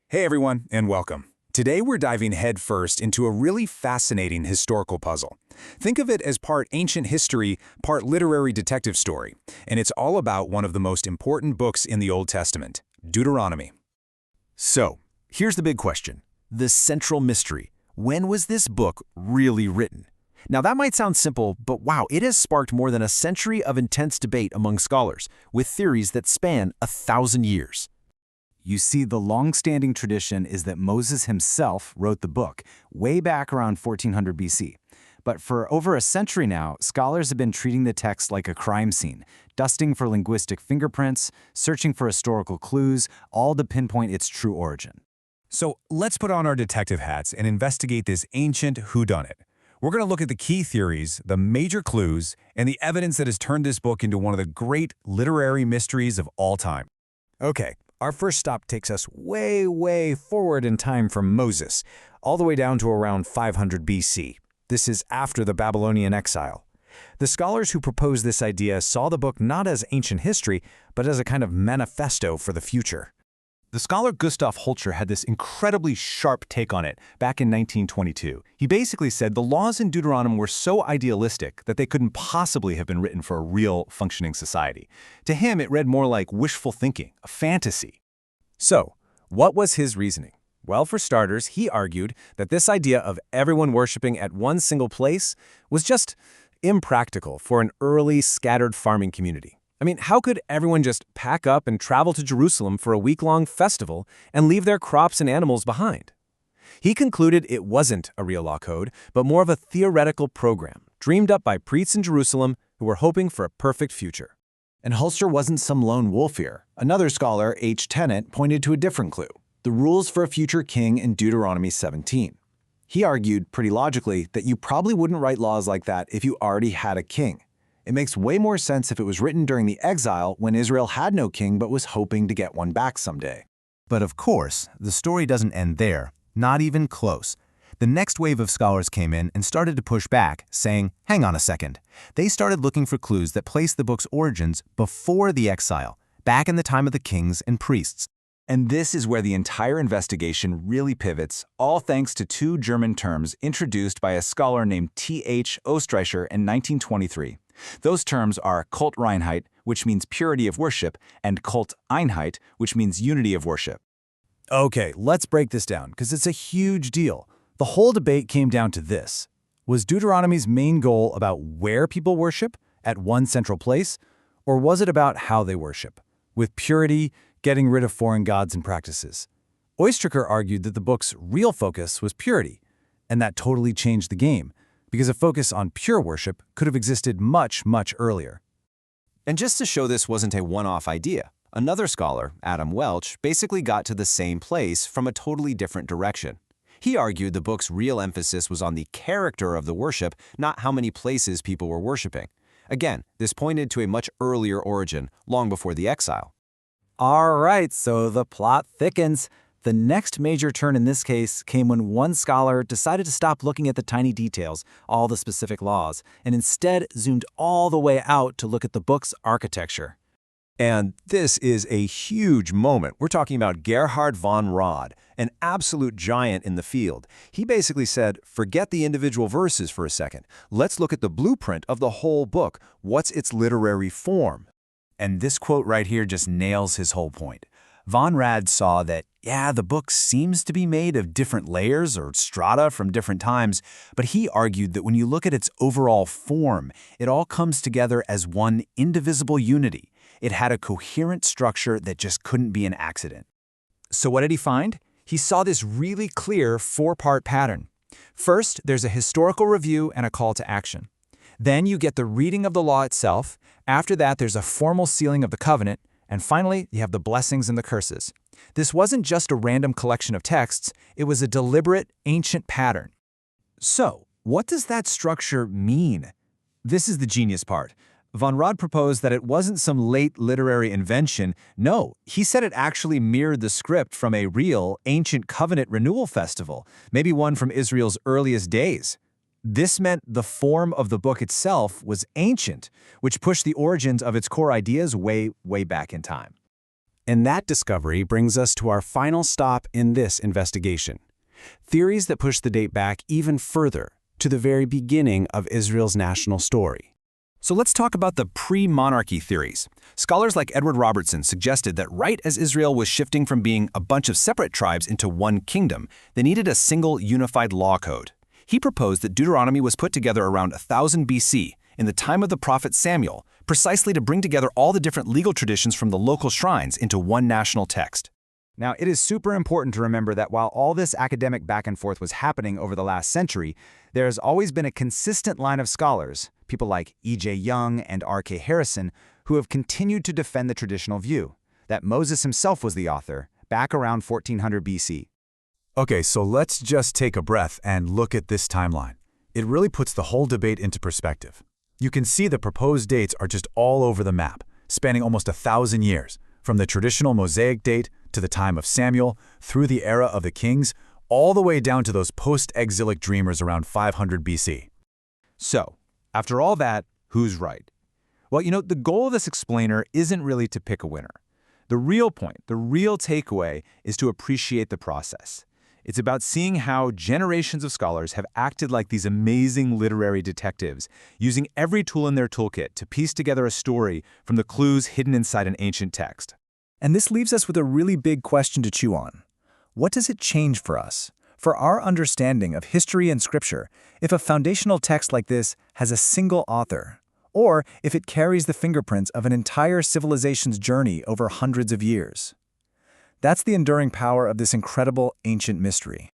Hey everyone, and welcome. Today we're diving headfirst into a really fascinating historical puzzle. Think of it as part ancient history, part literary detective story, and it's all about one of the most important books in the Old Testament, Deuteronomy. So, here's the big question. The central mystery. When was this book really written? Now that might sound simple, but wow, it has sparked more than a century of intense debate among scholars, with theories that span 1,000 years. You see, the long-standing tradition is that Moses himself wrote the book, way back around 1400 BC. But for over a century now, scholars have been treating the text like a crime scene, dusting for linguistic fingerprints, searching for historical clues, all to pinpoint its true origin. So let's put on our detective hats and investigate this ancient whodunit. We're going to look at the key theories, the major clues, and the evidence that has turned this book into one of the great literary mysteries of all time. Okay. Our first stop takes us way forward in time from Moses, all the way down to around 500 BC. This is after the Babylonian exile. The scholars who proposed this idea saw the book not as ancient history, but as a kind of manifesto for the future. The scholar Gustav Holzer had this incredibly sharp take on it back in 1922. He basically said the laws in Deuteronomy were so idealistic that they couldn't possibly have been written for a real functioning society. To him, it read more like wishful thinking, a fantasy. So, what was his reasoning? Well, for starters, he argued that this idea of everyone worshiping at one single place was just impractical for an early, scattered farming community. I mean, how could everyone just pack up and travel to Jerusalem for a week-long festival and leave their crops and animals behind? He concluded it wasn't a real law code, but more of a theoretical program, dreamed up by priests in Jerusalem who were hoping for a perfect future. And Holzer wasn't some lone wolf here. Another scholar, H. Tennant, pointed to a different clue, the rules for a future king in Deuteronomy 17. He argued, pretty logically, that you probably wouldn't write laws like that if you already had a king. It makes way more sense if it was written during the exile when Israel had no king but was hoping to get one back someday. But of course, the story doesn't end there, not even close. The next wave of scholars came in and started to push back, saying, hang on a second. They started looking for clues that placed the book's origins before the exile, back in the time of the kings and priests. And this is where the entire investigation really pivots, all thanks to two German terms introduced by a scholar named T.H. Ostreicher in 1923. Those terms are Kultreinheit, which means purity of worship, and Kulteinheit, which means unity of worship. Okay, let's break this down, because it's a huge deal. The whole debate came down to this. Was Deuteronomy's main goal about where people worship, at one central place, or was it about how they worship, with purity, getting rid of foreign gods and practices? Oistrakher argued that the book's real focus was purity, and that totally changed the game, because a focus on pure worship could have existed much earlier. And just to show this wasn't a one-off idea, another scholar, Adam Welch, basically got to the same place from a totally different direction. He argued the book's real emphasis was on the character of the worship, not how many places people were worshiping. Again, this pointed to a much earlier origin, long before the exile. All right, so the plot thickens. The next major turn in this case came when one scholar decided to stop looking at the tiny details, all the specific laws, and instead zoomed all the way out to look at the book's architecture. And this is a huge moment. We're talking about Gerhard von Rad, an absolute giant in the field. He basically said, forget the individual verses for a second. Let's look at the blueprint of the whole book. What's its literary form? And this quote right here just nails his whole point. Von Rad saw that, yeah, the book seems to be made of different layers or strata from different times, but he argued that when you look at its overall form, it all comes together as one indivisible unity. It had a coherent structure that just couldn't be an accident. So what did he find? He saw this really clear four-part pattern. First, there's a historical review and a call to action. Then you get the reading of the law itself. After that, there's a formal sealing of the covenant. And finally, you have the blessings and the curses. This wasn't just a random collection of texts, it was a deliberate, ancient pattern. So, what does that structure mean? This is the genius part. Von Rad proposed that it wasn't some late literary invention. No, he said it actually mirrored the script from a real, ancient covenant renewal festival, maybe one from Israel's earliest days. This meant the form of the book itself was ancient, which pushed the origins of its core ideas way back in time. And that discovery brings us to our final stop in this investigation. Theories that push the date back even further, to the very beginning of Israel's national story. So let's talk about the pre-monarchy theories. Scholars like Edward Robertson suggested that right as Israel was shifting from being a bunch of separate tribes into one kingdom, they needed a single unified law code. He proposed that Deuteronomy was put together around 1000 BC, in the time of the prophet Samuel, precisely to bring together all the different legal traditions from the local shrines into one national text. Now, it is super important to remember that while all this academic back and forth was happening over the last century, there has always been a consistent line of scholars, people like E.J. Young and R.K. Harrison, who have continued to defend the traditional view, that Moses himself was the author, back around 1400 BC. Okay, so let's just take a breath and look at this timeline. It really puts the whole debate into perspective. You can see the proposed dates are just all over the map, spanning almost 1,000 years, from the traditional Mosaic date to the time of Samuel, through the era of the kings, all the way down to those post-exilic dreamers around 500 BC. So, after all that, who's right? Well, the goal of this explainer isn't really to pick a winner. The real point, the real takeaway, is to appreciate the process. It's about seeing how generations of scholars have acted like these amazing literary detectives, using every tool in their toolkit to piece together a story from the clues hidden inside an ancient text. And this leaves us with a really big question to chew on. What does it change for us, for our understanding of history and scripture, if a foundational text like this has a single author, or if it carries the fingerprints of an entire civilization's journey over hundreds of years? That's the enduring power of this incredible ancient mystery.